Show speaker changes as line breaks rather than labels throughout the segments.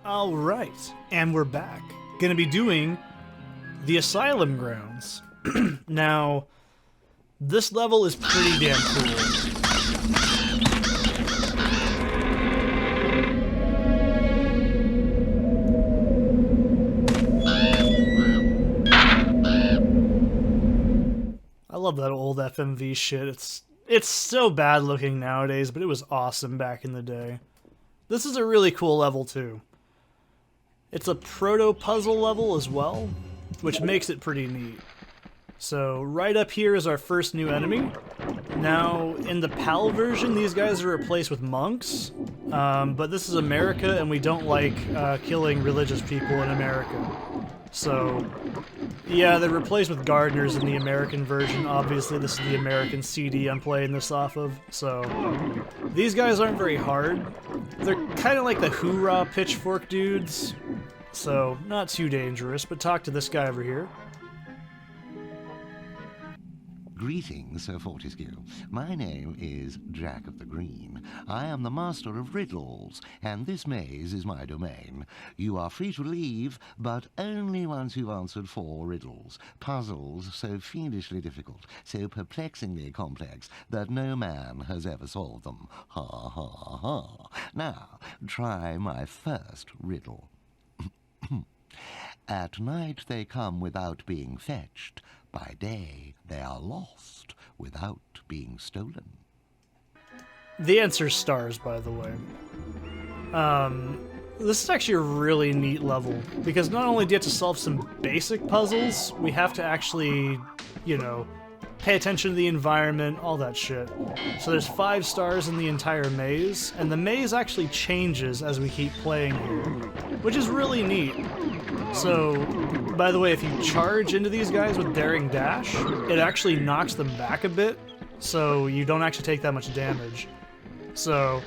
Alright, and we're back. Gonna be doing the Asylum Grounds. Now, this level is pretty damn cool. I love that old FMV shit. It's so bad looking nowadays, but it was awesome back in the day. This is a really cool level too. It's a proto-puzzle level as well, which makes it pretty neat. So right up here is our first new enemy. Now, in the PAL version, these guys are replaced with monks, but this is America, and we don't like killing religious people in America. So, yeah, they're replaced with gardeners in the American version. Obviously, this is the American CD I'm playing this off of, so these guys aren't very hard. They're kind of like the hoorah pitchfork dudes, so not too dangerous, but talk to this guy over here.
Greetings, Sir Fortescue. My name is Jack of the Green. I am the master of riddles, and this maze is my domain. You are free to leave, but only once you've answered 4 riddles. Puzzles so fiendishly difficult, so perplexingly complex, that no man has ever solved them. Ha ha ha. Now, try my first riddle. At night they come without being fetched. By day, they are lost without being stolen.
The answer's stars, by the way. This is actually a really neat level, because not only do you have to solve some basic puzzles, we have to actually, you know, pay attention to the environment, all that shit. So there's 5 stars in the entire maze, and the maze actually changes as we keep playing here, which is really neat. So, by the way, if you charge into these guys with Daring Dash, it actually knocks them back a bit, so you don't actually take that much damage. So,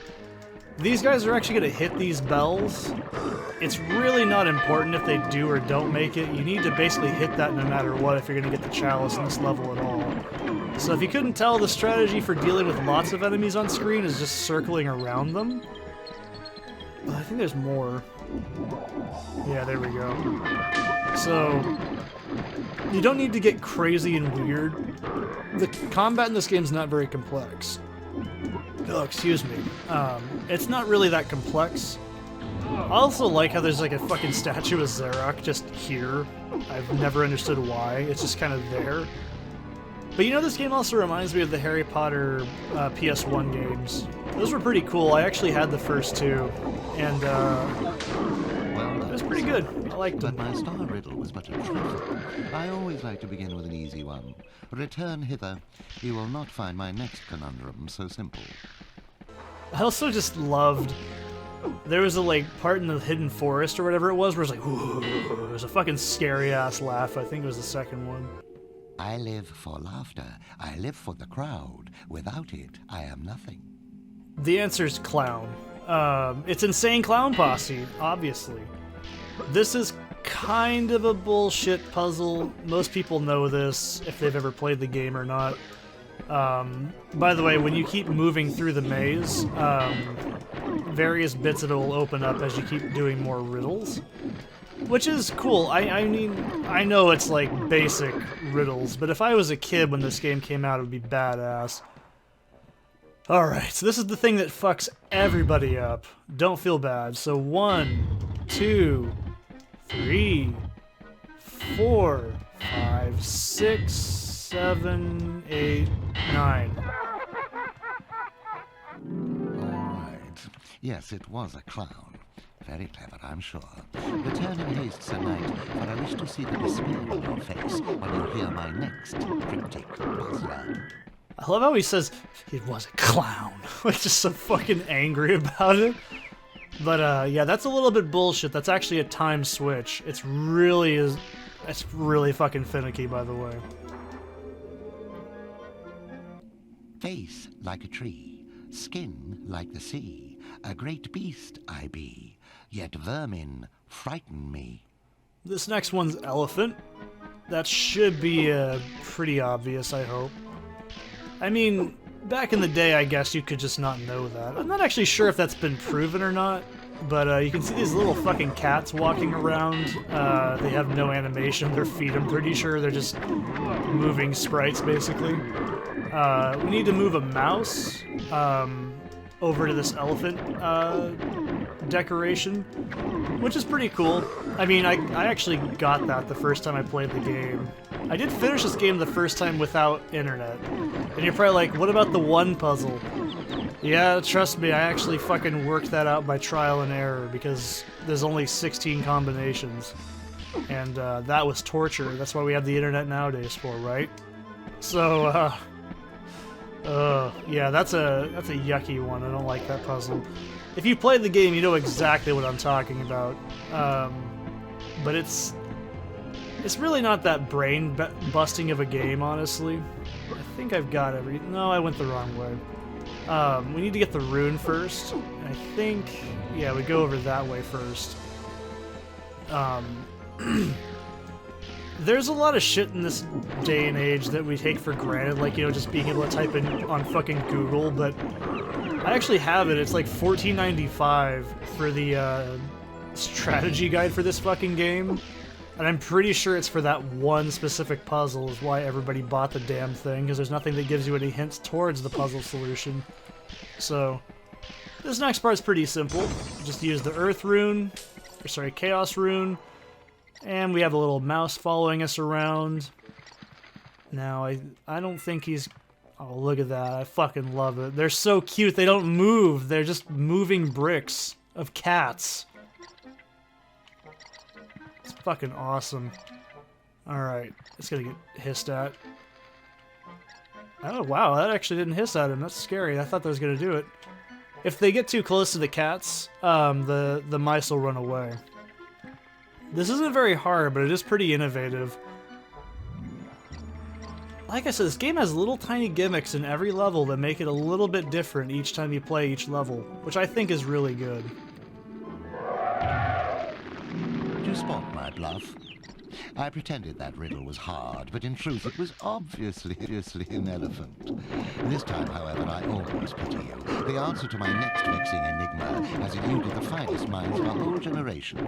these guys are actually going to hit these bells. It's really not important if they do or don't make it. You need to basically hit that no matter what if you're going to get the chalice in this level at all. So if you couldn't tell, the strategy for dealing with lots of enemies on screen is just circling around them. I think there's more. Yeah, there we go. So, you don't need to get crazy and weird. The combat in this game is not very complex. Oh, excuse me. It's not really that complex. I also like how there's like a fucking statue of Zarok just here. I've never understood why. It's just kind of there. But you know, this game also reminds me of the Harry Potter PS1 games. Those were pretty cool. I actually had the first 2, and it was pretty good. I liked them.
But my star riddle was but a trifle. I always like to begin with an easy one. Return hither. You will not find my next conundrum so simple.
I also just loved... There was a like part in the hidden forest or whatever it was where it was like, ooh, it was a fucking scary ass laugh. I think it was the second one.
I live for laughter. I live for the crowd. Without it, I am nothing.
The answer's clown. It's Insane Clown Posse, obviously. This is kind of a bullshit puzzle. Most people know this if they've ever played the game or not. By the way, when you keep moving through the maze, various bits of it will open up as you keep doing more riddles. Which is cool. I mean, I know it's like basic riddles, but if I was a kid when this game came out, it would be badass. Alright, so this is the thing that fucks everybody up. Don't feel bad. So 1, 2, 3, 4, 5, 6, 7, 8, 9.
Alright. Yes, it was a clown. Very clever, I'm sure. Return in haste, Sir Knight, for I wish to see the despair on your face when you hear my next cryptic puzzler.
I love how he says, it was a clown. Like, just so fucking angry about it. But, yeah, that's a little bit bullshit. That's actually a time switch. It's really fucking finicky, by the way.
Face like a tree, skin like the sea, a great beast I be, yet vermin frighten me.
This next one's elephant. That should be pretty obvious, I hope. I mean, back in the day, I guess you could just not know that. I'm not actually sure if that's been proven or not. But you can see these little fucking cats walking around. They have no animation on their feet. I'm pretty sure they're just moving sprites, basically. We need to move a mouse over to this elephant decoration, which is pretty cool. I mean, I actually got that the first time I played the game. I did finish this game the first time without internet. And you're probably like, what about the one puzzle? Yeah, trust me, I actually fucking worked that out by trial and error because there's only 16 combinations. And that was torture. That's why we have the internet nowadays for, right? So, yeah, that's a yucky one. I don't like that puzzle. If you played the game, you know exactly what I'm talking about. But it's really not that brain-busting of a game, honestly. I think I've got every... No, I went the wrong way. We need to get the rune first. I think... Yeah, we go over that way first. There's a lot of shit in this day and age that we take for granted, like, you know, just being able to type in on fucking Google, but I actually have it. It's like $14.95 for the strategy guide for this fucking game, and I'm pretty sure it's for that one specific puzzle is why everybody bought the damn thing, because there's nothing that gives you any hints towards the puzzle solution. So, this next part's pretty simple. Just use the Earth rune, or sorry, Chaos rune, and we have a little mouse following us around. Now, I don't think he's... Oh, look at that. I fucking love it. They're so cute. They don't move. They're just moving bricks of cats. It's fucking awesome. Alright, it's gonna get hissed at. Oh, wow, that actually didn't hiss at him. That's scary. I thought that was gonna do it. If they get too close to the cats, the mice will run away. This isn't very hard, but it is pretty innovative. Like I said, this game has little tiny gimmicks in every level that make it a little bit different each time you play each level, which I think is really good.
Did you spot my bluff? I pretended that riddle was hard, but in truth it was obviously an elephant. This time, however, I always pity you. The answer to my next vexing enigma has eluded the finest minds of a whole generation.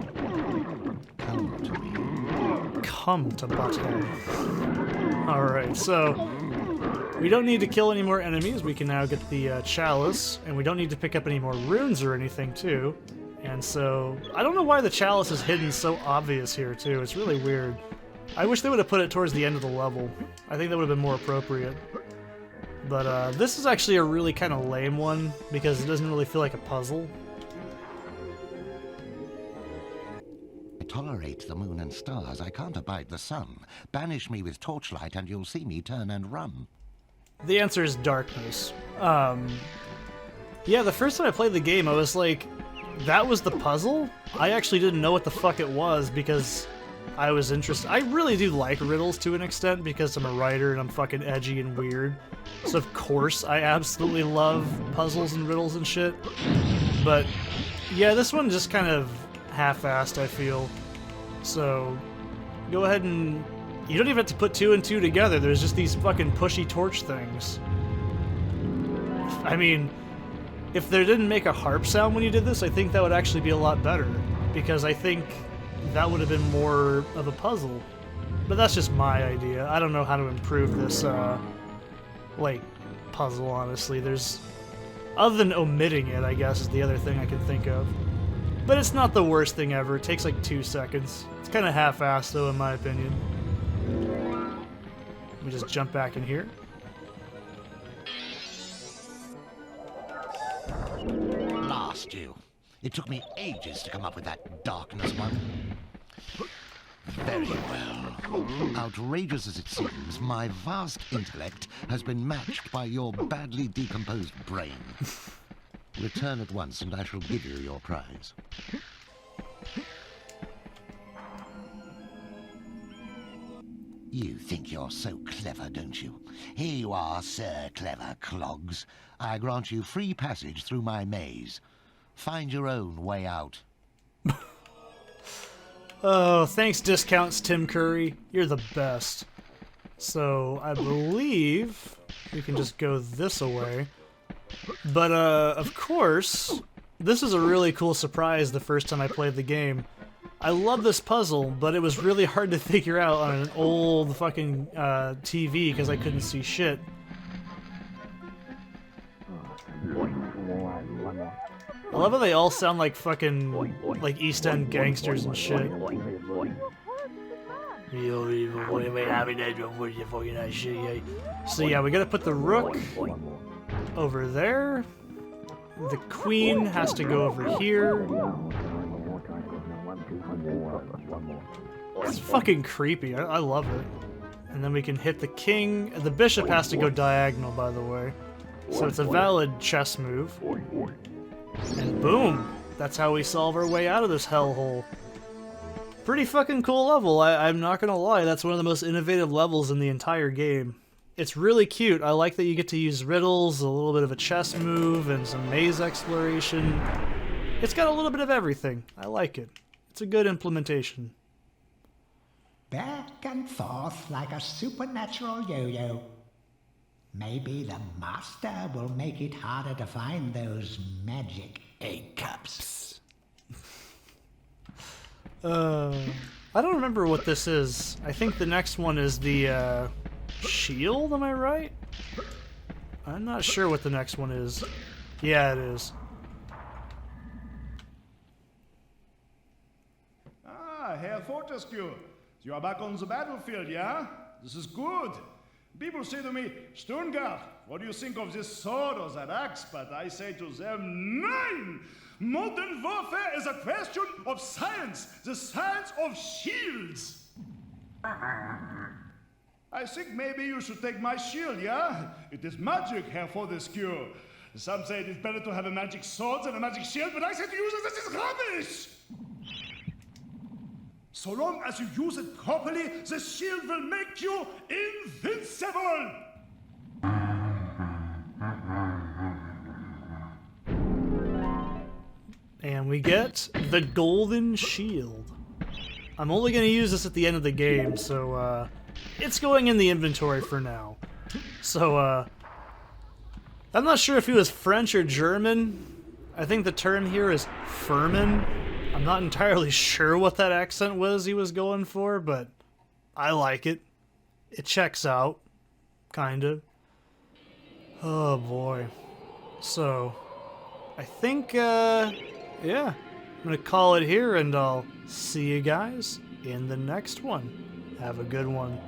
Come to me.
Come to Butthead. Alright, so we don't need to kill any more enemies. We can now get the chalice, and we don't need to pick up any more runes or anything, too. And so, I don't know why the chalice is hidden so obvious here, too. It's really weird. I wish they would have put it towards the end of the level. I think that would have been more appropriate. But this is actually a really kind of lame one, because it doesn't really feel like a puzzle.
I tolerate the moon and stars. I can't abide the sun. Banish me with torchlight and you'll see me turn and run.
The answer is darkness. Yeah, the first time I played the game, I was like, that was the puzzle? I actually didn't know what the fuck it was because I was interested. I really do like riddles to an extent because I'm a writer and I'm fucking edgy and weird. So of course I absolutely love puzzles and riddles and shit. But yeah, this one just kind of half-assed, I feel. So go ahead and... You don't even have to put 2 and 2 together. There's just these fucking pushy torch things. I mean... If they didn't make a harp sound when you did this, I think that would actually be a lot better. Because I think that would have been more of a puzzle. But that's just my idea. I don't know how to improve this, like, puzzle, honestly. There's... Other than omitting it, I guess, is the other thing I can think of. But it's not the worst thing ever. It takes like 2 seconds. It's kind of half-assed, though, in my opinion. Let me just jump back in here.
Blast you. It took me ages to come up with that darkness one. Very well. Outrageous as it seems, my vast intellect has been matched by your badly decomposed brain. Return at once and I shall give you your prize. You think you're so clever, don't you? Here you are, Sir Clever Clogs. I grant you free passage through my maze. Find your own way out.
Oh, thanks discounts, Tim Curry. You're the best. So, I believe we can just go this away. But, of course, This is a really cool surprise the first time I played the game. I love this puzzle, but it was really hard to figure out on an old fucking TV because I couldn't see shit. I love how they all sound like fucking like East End gangsters and shit. So yeah, we gotta put the rook over there. The queen has to go over here. It's fucking creepy. I love it. And then we can hit the king. The bishop has to go diagonal, by the way. So it's a valid chess move. And boom! That's how we solve our way out of this hellhole. Pretty fucking cool level, I'm not gonna lie. That's one of the most innovative levels in the entire game. It's really cute. I like that you get to use riddles, a little bit of a chess move, and some maze exploration. It's got a little bit of everything. I like it. It's a good implementation.
Back and forth like a supernatural yo-yo. Maybe the master will make it harder to find those magic egg cups.
I don't remember what this is. I think the next one is the, shield, am I right? I'm not sure what the next one is. Yeah, it is.
Ah, Herr Fortescue, you are back on the battlefield, yeah? This is good. People say to me, Stungard, what do you think of this sword or that axe? But I say to them, nein! Modern warfare is a question of science, the science of shields. I think maybe you should take my shield, yeah? It is magic, Herr Fortescue. Some say it is better to have a magic sword than a magic shield, but I say to use it, this is rubbish! So long as you use it properly, the shield will make you invincible!
And we get the golden shield. I'm only going to use this at the end of the game, so it's going in the inventory for now. So I'm not sure if he was French or German. I think the term here is Furman. I'm not entirely sure what that accent was he was going for, but I like it. It checks out, kind of. Oh boy. So, I think, yeah, I'm gonna call it here, and I'll see you guys in the next one. Have a good one.